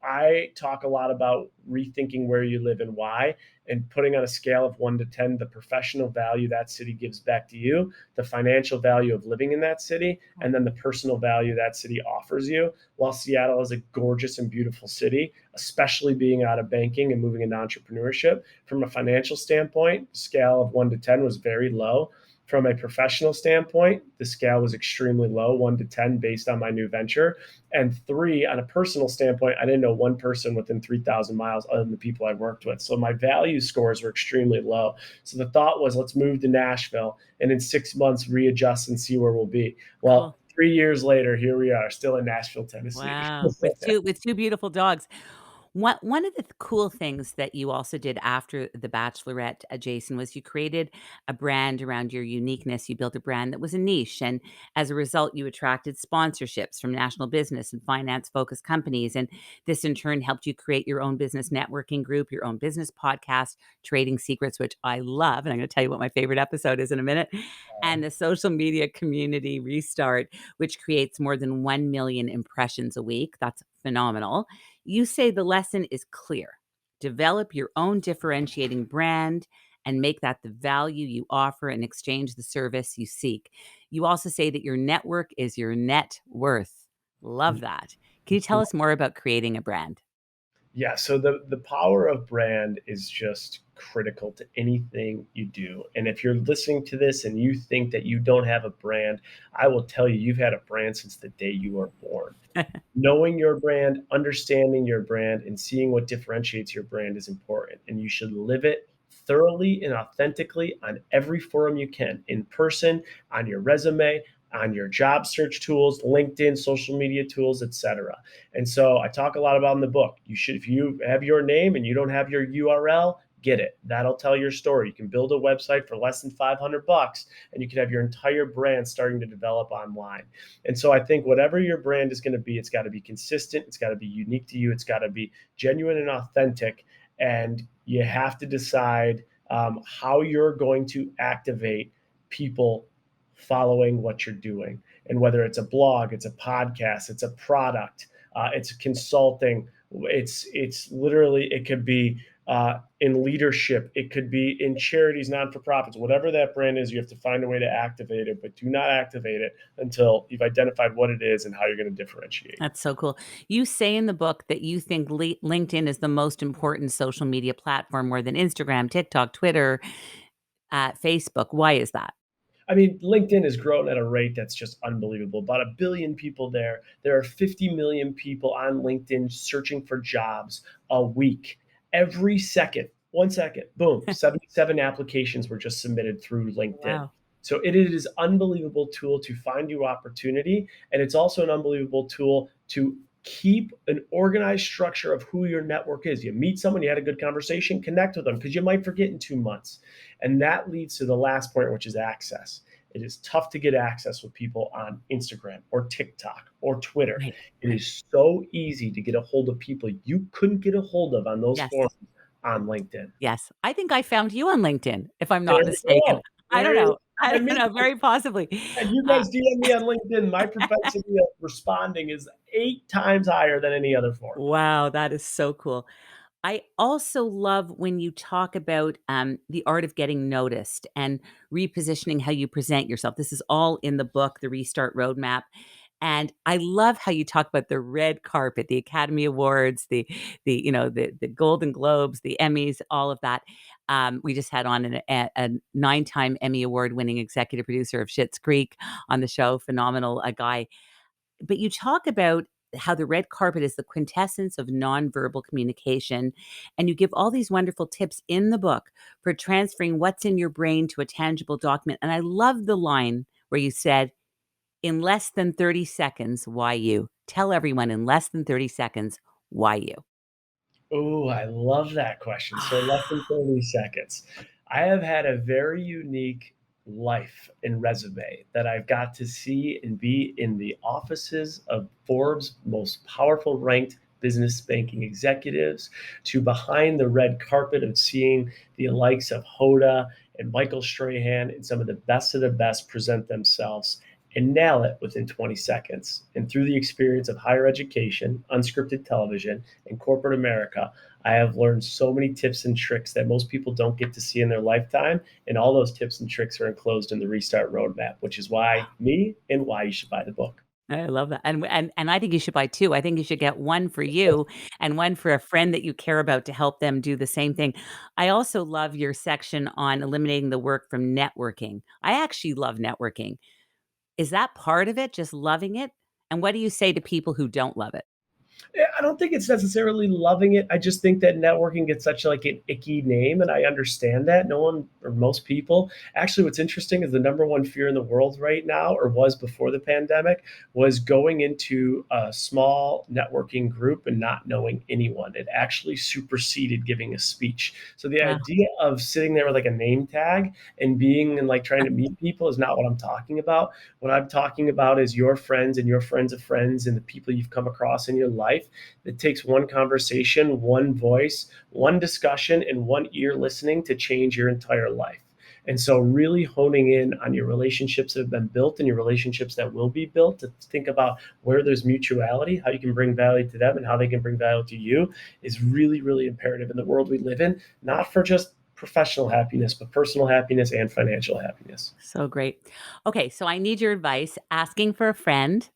I talk a lot about rethinking where you live and why, and putting on a scale of 1 to 10 the professional value that city gives back to you, the financial value of living in that city, and then the personal value that city offers you. While Seattle is a gorgeous and beautiful city, especially being out of banking and moving into entrepreneurship, from a financial standpoint, the scale of 1 to 10 was very low. From a professional standpoint, the scale was extremely low, 1 to 10, based on my new venture. And three, on a personal standpoint, I didn't know one person within 3,000 miles other than the people I worked with. So my value scores were extremely low. So the thought was, let's move to Nashville and in 6 months readjust and see where we'll be. Well, cool. 3 years later, here we are, still in Nashville, Tennessee. Wow, with 2 beautiful dogs. One of the cool things that you also did after The Bachelorette, Jason, was you created a brand around your uniqueness. You built a brand that was a niche, and as a result, you attracted sponsorships from national business and finance-focused companies, and this in turn helped you create your own business networking group, your own business podcast, Trading Secrets, which I love, and I'm gonna tell you what my favorite episode is in a minute, and the social media community Restart, which creates more than 1 million impressions a week. That's phenomenal. You say the lesson is clear. Develop your own differentiating brand and make that the value you offer and exchange the service you seek. You also say that your network is your net worth. Love that. Can you tell us more about creating a brand? Yeah, so the power of brand is just critical to anything you do. And if you're listening to this and you think that you don't have a brand, I will tell you, you've had a brand since the day you were born. Knowing your brand, understanding your brand, and seeing what differentiates your brand is important. And you should live it thoroughly and authentically on every forum you can, in person, on your resume, on your job search tools, LinkedIn, social media tools, etc. And so I talk a lot about in the book. You should, if you have your name and you don't have your URL, get it. That'll tell your story. You can build a website for less than $500 and you can have your entire brand starting to develop online. And so I think whatever your brand is going to be, it's got to be consistent. It's got to be unique to you. It's got to be genuine and authentic. And you have to decide how you're going to activate people following what you're doing. And whether it's a blog, it's a podcast, it's a product, it's consulting, it's literally, it could be in leadership, it could be in charities, non-for-profits, whatever that brand is. You have to find a way to activate it, but do not activate it until you've identified what it is and how you're going to differentiate. That's so cool. You say in the book that you think LinkedIn is the most important social media platform more than Instagram, TikTok, Twitter, Facebook. Why is that? I mean, LinkedIn has grown at a rate that's just unbelievable. About a billion people there. There are 50 million people on LinkedIn searching for jobs a week. Every second, 1 second, boom, 77 applications were just submitted through LinkedIn. Wow. So it is an unbelievable tool to find you opportunity. And it's also an unbelievable tool to keep an organized structure of who your network is. You meet someone, you had a good conversation, connect with them because you might forget in 2 months. And that leads to the last point, which is access. It is tough to get access with people on Instagram or TikTok or Twitter. Right. It Right. is so easy to get a hold of people you couldn't get a hold of on those Yes. forums on LinkedIn. Yes. I think I found you on LinkedIn, if I'm There not you mistaken. go. I don't There you know. go. I And don't me know, too. very possibly. And you Uh, guys DM me on LinkedIn. My propensity of responding is 8 times higher than any other form. wow, that is so cool. I also love when you talk about the art of getting noticed and repositioning how you present yourself. This is all in the book, The Restart Roadmap. And I love how you talk about the red carpet, the Academy Awards, the Golden Globes, the Emmys, all of that. We just had on a 9-time Emmy Award winning executive producer of Schitt's Creek on the show. Phenomenal, a guy. But you talk about how the red carpet is the quintessence of nonverbal communication. And you give all these wonderful tips in the book for transferring what's in your brain to a tangible document. And I love the line where you said, in less than 30 seconds, why you? Tell everyone in less than 30 seconds, why you? Oh, I love that question. So less than 30 seconds. I have had a very unique life and resume that I've got to see and be in the offices of Forbes' most powerful ranked business banking executives, to behind the red carpet of seeing the likes of Hoda and Michael Strahan and some of the best present themselves and nail it within 20 seconds. And through the experience of higher education, unscripted television, and corporate America, I have learned so many tips and tricks that most people don't get to see in their lifetime. And all those tips and tricks are enclosed in the Restart Roadmap, which is why me and why you should buy the book. I love that, and I think you should buy 2. I think you should get 1 for you and 1 for a friend that you care about to help them do the same thing. I also love your section on eliminating the work from networking. I actually love networking. Is that part of it, just loving it? And what do you say to people who don't love it? Yeah, I don't think it's necessarily loving it. I just think that networking gets such like an icky name, and I understand that. No one or most people. Actually, what's interesting is the number one fear in the world right now, or was before the pandemic, was going into a small networking group and not knowing anyone. It actually superseded giving a speech. So the Wow, idea of sitting there with like a name tag and being and like trying to meet people is not what I'm talking about. What I'm talking about is your friends and your friends of friends and the people you've come across in your life. It takes one conversation, one voice, one discussion, and one ear listening to change your entire life. And so, really honing in on your relationships that have been built and your relationships that will be built to think about where there's mutuality, how you can bring value to them, and how they can bring value to you is really, really imperative in the world we live in, not for just professional happiness, but personal happiness and financial happiness. so great. Okay, so I need your advice. Asking for a friend.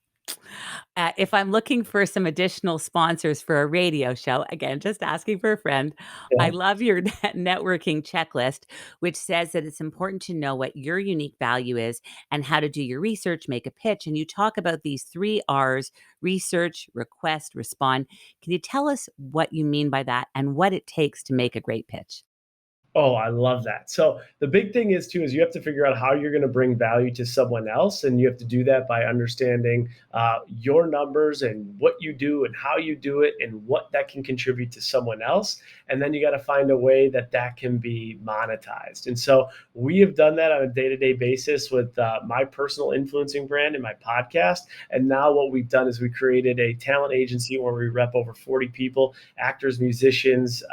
If I'm looking for some additional sponsors for a radio show, again, just asking for a friend. I Yeah. love your networking checklist, which says that it's important to know what your unique value is and how to do your research, make a pitch. And you talk about these 3 R's: research, request, respond. Can you tell us what you mean by that and what it takes to make a great pitch? Oh, I love that. So the big thing is too is you have to figure out how you're going to bring value to someone else, and you have to do that by understanding your numbers and what you do and how you do it and what that can contribute to someone else. And then you got to find a way that that can be monetized. And so we have done that on a day-to-day basis with my personal influencing brand and my podcast. And now what we've done is we created a talent agency where we rep over 40 people, actors, musicians.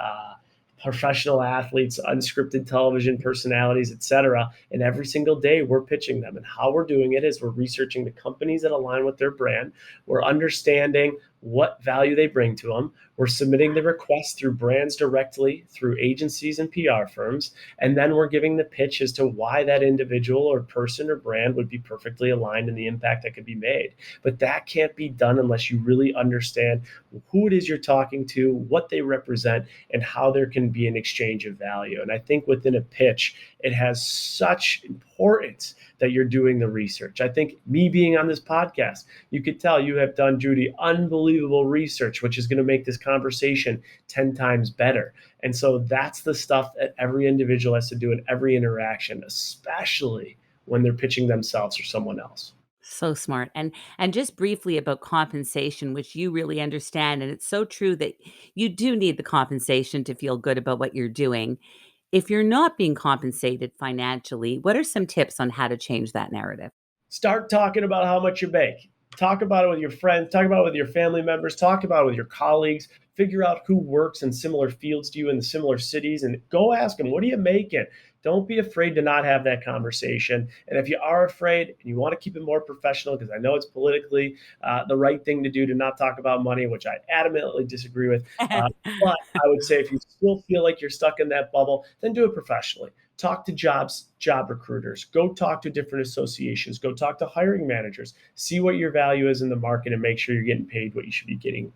Professional athletes, unscripted television personalities, etc. And every single day we're pitching them. And how we're doing it is we're researching the companies that align with their brand. We're understanding what value they bring to them. We're submitting the request through brands directly, through agencies and PR firms. And then we're giving the pitch as to why that individual or person or brand would be perfectly aligned in the impact that could be made. But that can't be done unless you really understand who it is you're talking to, what they represent, and how there can be an exchange of value. And I think within a pitch, it has such importance that you're doing the research. I think me being on this podcast, you could tell you have done, Judy, unbelievable research, which is going to make this conversation 10 times better. And so that's the stuff that every individual has to do in every interaction, especially when they're pitching themselves or someone else. So smart. And just briefly about compensation, which you really understand, and it's so true that you do need the compensation to feel good about what you're doing. If you're not being compensated financially, what are some tips on how to change that narrative? Start talking about how much you make. Talk about it with your friends, talk about it with your family members, talk about it with your colleagues, figure out who works in similar fields to you in the similar cities and go ask them, what are you making? Don't be afraid to not have that conversation. And if you are afraid and you want to keep it more professional, because I know it's politically the right thing to do to not talk about money, which I adamantly disagree with. But I would say if you still feel like you're stuck in that bubble, then do it professionally. Talk to job recruiters, go talk to different associations, go talk to hiring managers, see what your value is in the market and make sure you're getting paid what you should be getting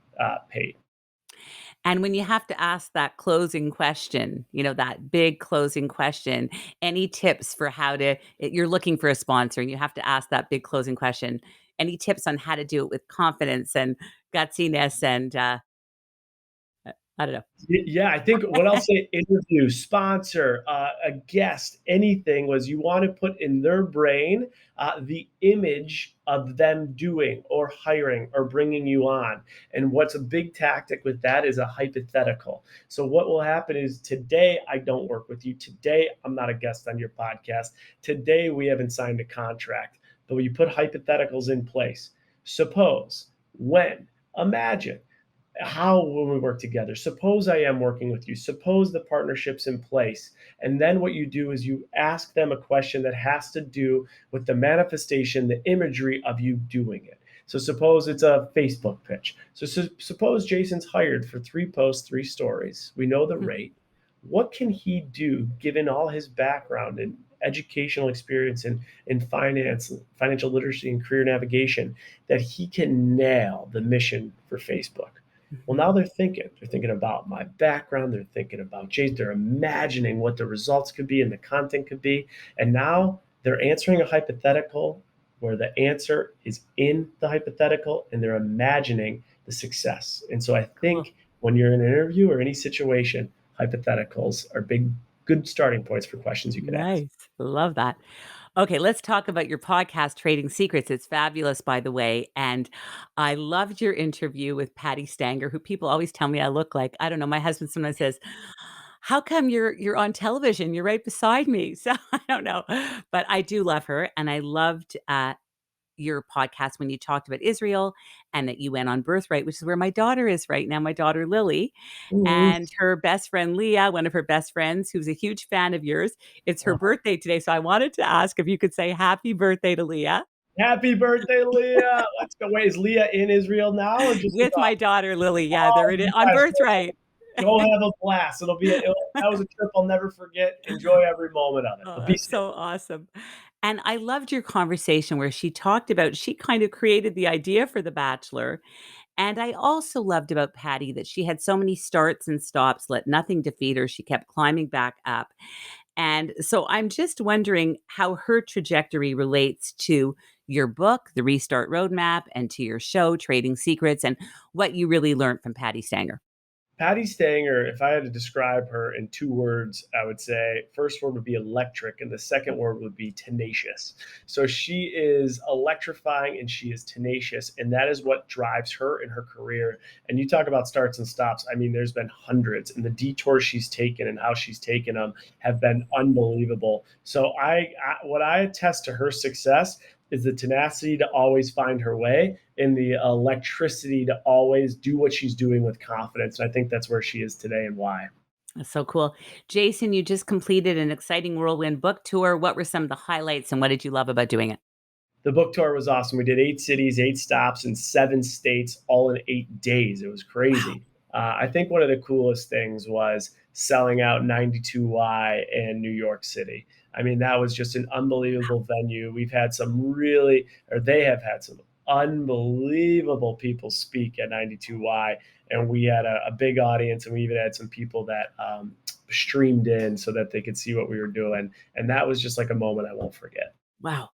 paid. And when you have to ask that closing question, that big closing question, any tips for how to you're looking for a sponsor and you have to ask that big closing question, any tips on how to do it with confidence and gutsiness and, I don't know. Yeah, I think what I'll say, interview, sponsor, a guest, anything was you want to put in their brain the image of them doing or hiring or bringing you on. And what's a big tactic with that is a hypothetical. So what will happen is today I don't work with you. Today I'm not a guest on your podcast. Today we haven't signed a contract. But when you put hypotheticals in place, suppose, when, imagine. how will we work together? Suppose I am working with you. Suppose the partnership's in place. And then what you do is you ask them a question that has to do with the manifestation, the imagery of you doing it. So suppose it's a Facebook pitch. So suppose Jason's hired for 3 posts, 3 stories. We know the Mhm. rate. What can he do given all his background and educational experience in finance, financial literacy, and career navigation that he can nail the mission for Facebook? Well, now Mhm. they're thinking about my background. They're thinking about Jason. They're imagining what the results could be and the content could be. And now they're answering a hypothetical where the answer is in the hypothetical and they're imagining the success. And so I Cool. think when you're in an interview or any situation, hypotheticals are good starting points for questions you could ask. Nice. Love that. Okay, let's talk about your podcast, Trading Secrets. It's fabulous, by the way. And I loved your interview with Patty Stanger, who people always tell me I look like. I don't know. My husband sometimes says, "How come you're on television? You're right beside me." So I don't know, but I do love her, and I loved your podcast when you talked about Israel and that you went on Birthright, which is where my daughter is right now, my daughter Lily, Ooh, and her best friend Leah, one of her best friends, who's a huge fan of yours. It's her oh, birthday today. So I wanted to ask if you could say happy birthday to Leah happy birthday, Leah. Let's go. Wait, is Leah in Israel now or just with with my us? daughter Lily. Yeah, they're Oh, in it you on guys Birthright. go have a blast. That was a trip I'll never forget. Enjoy every moment of it. Oh, But be that's safe. so awesome. And I loved your conversation where she talked about she kind of created the idea for The Bachelor. And I also loved about Patty that she had so many starts and stops, let nothing defeat her. She kept climbing back up. And so I'm just wondering how her trajectory relates to your book, The Restart Roadmap, and to your show, Trading Secrets, and what you really learned from Patty Stanger. Patty Stanger, if I had to describe her in 2 words, I would say first word would be electric, and the second word would be tenacious. So she is electrifying and she is tenacious, and that is what drives her in her career. And you talk about starts and stops. I mean, there's been hundreds, and the detours she's taken and how she's taken them have been unbelievable. So what I attest to her success is the tenacity to always find her way and the electricity to always do what she's doing with confidence. And I think that's where she is today and why. That's so cool. Jason, you just completed an exciting whirlwind book tour. What were some of the highlights and what did you love about doing it? The book tour was awesome. We did 8 cities, 8 stops in 7 states, all in 8 days. It was Wow. crazy. I think one of the coolest things was selling out 92Y in New York City. I mean, that was just an unbelievable venue. They have had some unbelievable people speak at 92Y, and we had a big audience, and we even had some people that streamed in so that they could see what we were doing. And that was just like a moment I won't forget. Wow.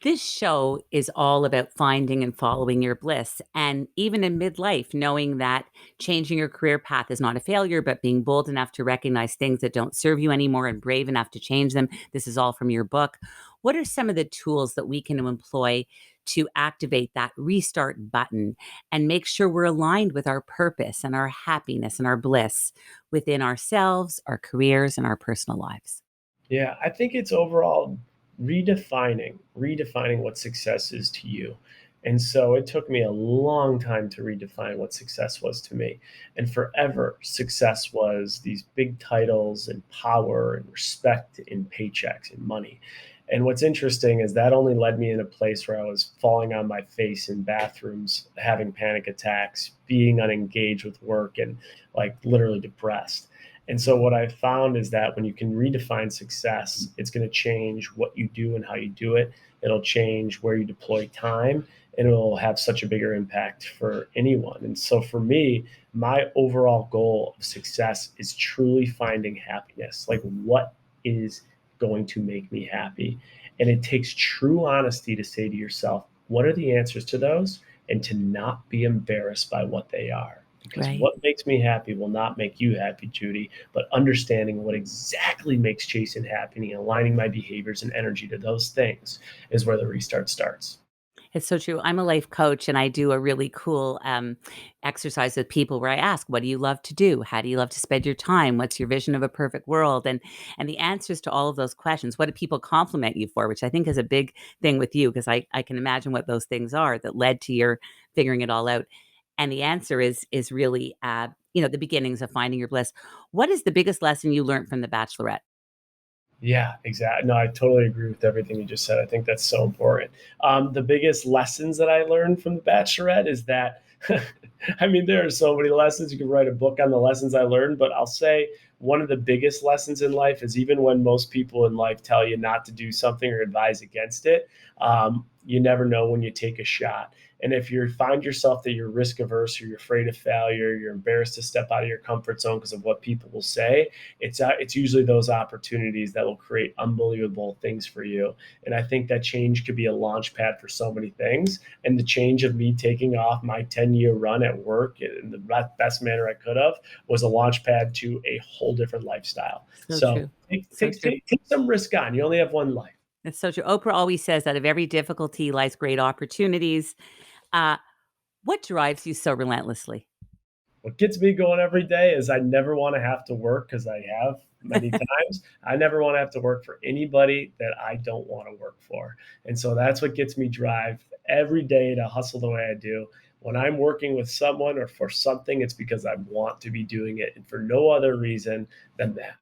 This show is all about finding and following your bliss. And even in midlife, knowing that changing your career path is not a failure, but being bold enough to recognize things that don't serve you anymore and brave enough to change them. This is all from your book. What are some of the tools that we can employ to activate that restart button and make sure we're aligned with our purpose and our happiness and our bliss within ourselves, our careers, and our personal lives? Yeah, I think it's overall redefining what success is to you. And so it took me a long time to redefine what success was to me. And forever, success was these big titles and power and respect and paychecks and money. And what's interesting is that only led me in a place where I was falling on my face in bathrooms, having panic attacks, being unengaged with work, and like literally depressed. And so what I've found is that when you can redefine success, it's going to change what you do and how you do it. It'll change where you deploy time, and it'll have such a bigger impact for anyone. And so for me, my overall goal of success is truly finding happiness. Like, what is going to make me happy? And it takes true honesty to say to yourself, what are the answers to those? And to not be embarrassed by what they are, because Right. what makes me happy will not make you happy, Judy. But understanding what exactly makes Jason happy and aligning my behaviors and energy to those things is where the restart starts. It's so true. I'm a life coach and I do a really cool exercise with people where I ask, what do you love to do? How do you love to spend your time? What's your vision of a perfect world? And the answers to all of those questions, what do people compliment you for? Which I think is a big thing with you because I can imagine what those things are that led to your figuring it all out. And the answer is really, the beginnings of finding your bliss. What is the biggest lesson you learned from The Bachelorette? Yeah, exactly. No, I totally agree with everything you just said. I think that's so important. The biggest lessons that I learned from The Bachelorette is that, I mean, there are so many lessons. You can write a book on the lessons I learned, but I'll say one of the biggest lessons in life is even when most people in life tell you not to do something or advise against it, you never know when you take a shot. And if you find yourself that you're risk averse or you're afraid of failure, you're embarrassed to step out of your comfort zone because of what people will say, it's usually those opportunities that will create unbelievable things for you. And I think that change could be a launch pad for so many things. And the change of me taking off my 10-year run at work in the best manner I could have was a launch pad to a whole different lifestyle. So So true. take, So take, true. take, take some risk on. You only have one life. It's so true. Oprah always says, "Out of every difficulty lies great opportunities." Uh, what drives you so relentlessly? What gets me going every day is I never want to have to work because I have many times. I never want to have to work for anybody that I don't want to work for. And so that's what gets me drive every day to hustle the way I do. When I'm working with someone or for something, it's because I want to be doing it and for no other reason than that.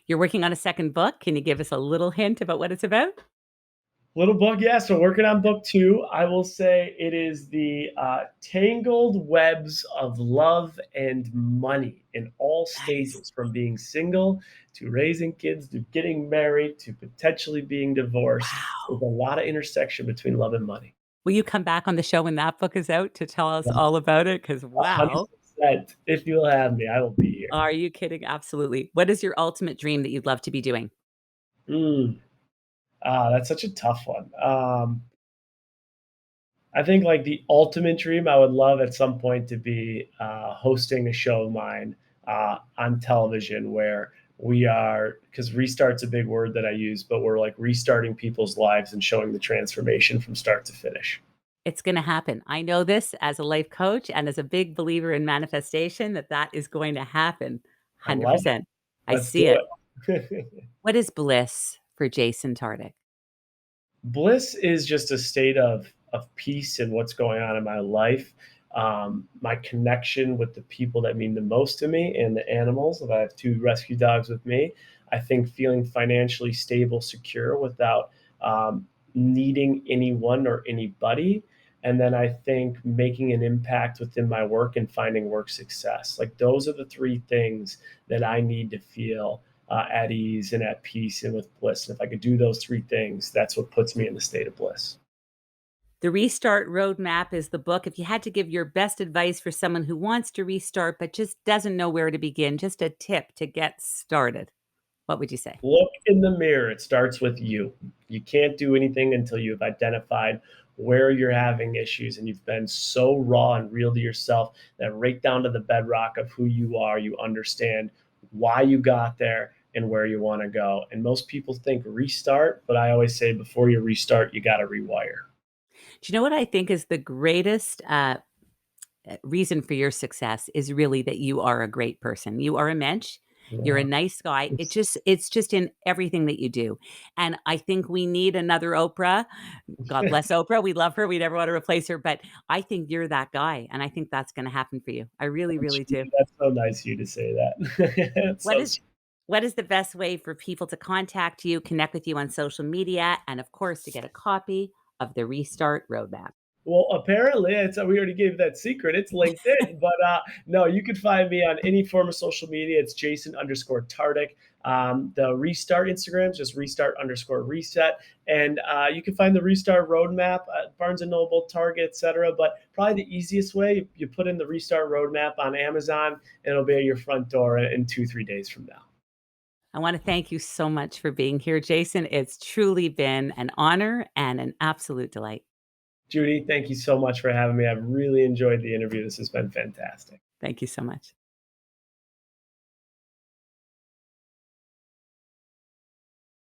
You're working on a second book. Can you give us a little hint about what it's about? Little book, yeah. So working on book two, I will say it is the tangled webs of love and money in all Nice. stages, from being single to raising kids to getting married to potentially being divorced. There's Wow. a lot of intersection between love and money. Will you come back on the show when that book is out to tell us all about it? Because A hundred wow. percent. If you'll have me, I will be here. Are you kidding? Absolutely. What is your ultimate dream that you'd love to be doing? Mm. That's such a tough one. I think like the ultimate dream, I would love at some point to be hosting a show of mine on television where we are, because restart's a big word that I use, but we're like restarting people's lives and showing the transformation from start to finish. It's gonna happen. I know this as a life coach and as a big believer in manifestation that that is going to happen I love it. 100%. I Let's see do it. it. What is bliss for Jason Tartick? Bliss is just a state of peace in what's going on in my life. My connection with the people that mean the most to me and the animals. If I have two rescue dogs with me, I think feeling financially stable, secure without needing anyone or anybody. And then I think making an impact within my work and finding work success. Like those are the three things that I need to feel at ease and at peace and with bliss. And if I could do those three things, that's what puts me in the state of bliss. The Restart Roadmap is the book. If you had to give your best advice for someone who wants to restart but just doesn't know where to begin, just a tip to get started, what would you say? Look in the mirror. It starts with you. You can't do anything until you've identified where you're having issues and you've been so raw and real to yourself that right down to the bedrock of who you are, you understand why you got there and where you want to go. And most people think restart, but I always say before you restart, you got to rewire. Do you know what I think is the greatest reason for your success is really that you are a great person. You are a mensch. You're a Yeah. nice guy. It's just in everything that you do. And I think we need another Oprah. God bless Oprah. We love her. We never want to replace her, but I think you're that guy and I think that's going to happen for you. I really really do. That's so nice of you to say that. That's What so is what is the best way for people to contact you, connect with you on social media, and of course to get a copy of the Restart Roadmap? well, apparently, we already gave that secret. It's LinkedIn, but no, you can find me on any form of social media. It's Jason underscore Tardick. The Restart Instagram is just Restart underscore Reset, and you can find the Restart Roadmap at Barnes and Noble, Target, etc. But probably the easiest way, you put in the Restart Roadmap on Amazon, and it'll be at your front door in 2-3 days from now. I want to thank you so much for being here, Jason. It's truly been an honor and an absolute delight. Judy, thank you so much for having me. I've really enjoyed the interview. This has been fantastic. Thank you so much.